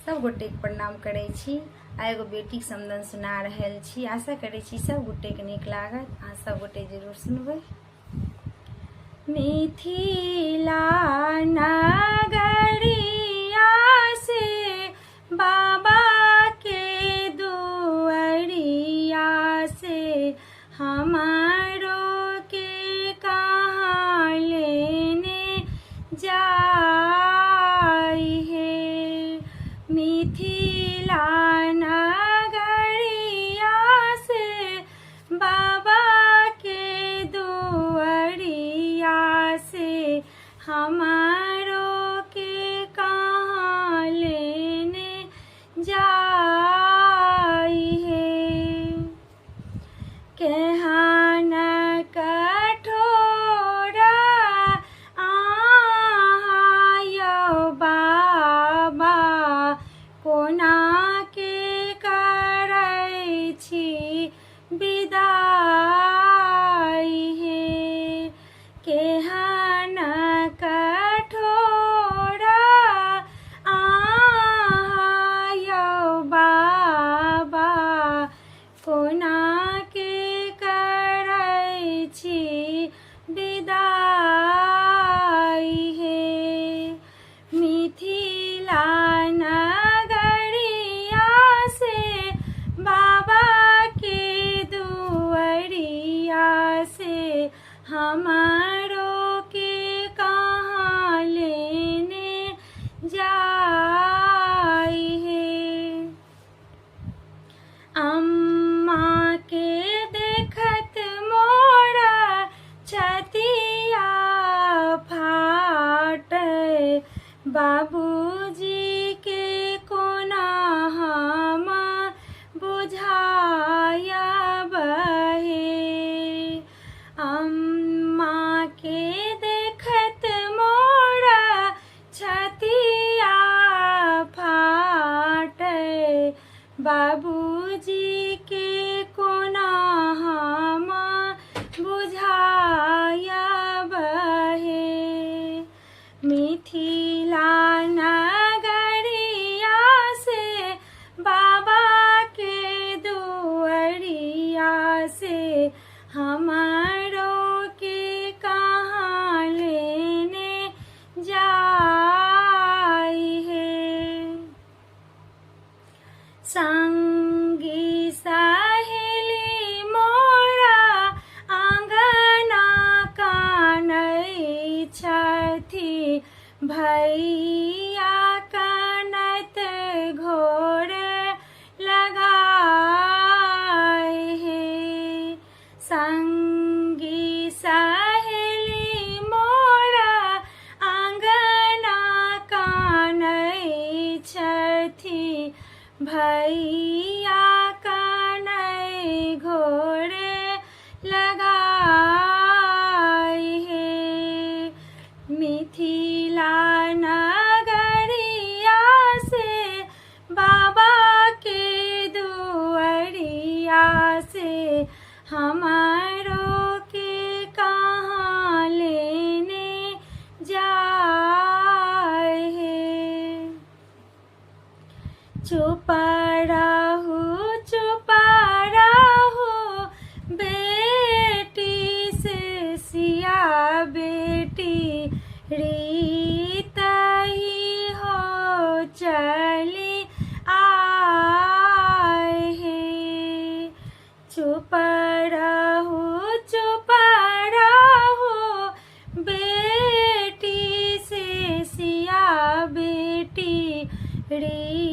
सब गोटे के प्रणाम करै छी। आ एगो बेटी के समदन सुना रहल छी। आशा करै छी सब गोटे के नीक लागत। अहाँ सब गोटे जरूर सुनबै। मिथिला नगरिया से बाबा के दुआरिया से हमारो के कहाँ लेने जाई है। मिथिला नगरिया से बाबा के दुआरिया से हमारो के कहाँ लेने जाई है। केहन कठोरा आयो बाबा कोना के करै छी विदाई हे। केहन कठोरा आयो बाबा कोना के करै छी विदाई हे। मिथिला नगरिया से बाबा के दुआरिया से हमारो के कहाँ लेने जाई है। अम्मा के देखत मोरा छतिया फाटे बाबूजी के कोना हम बुझाया बहे। अम्मा के देखत मोरा छतिया फाटे बाबूजी के कोना हम बुझाया बहे। मिथिला नगरिया से बाबा के दुआरिया से हमारो के कहाँ लेने जाई है। संगी सहेली मोरा आंगना कानै छथि भैया कनत घोर लगाए हे। संगी सहेली मोरा आंगना कानै छथि भैया कनै घोर लगाए हे। मिथिला नगरिया से बाबा के दुआरिया से हमारो के कहाँ लेने जाए है। चुप रहो बेटी से सिया बेटी रीत ही हो चली आए है। चुप रहो बेटी से सिया बेटी री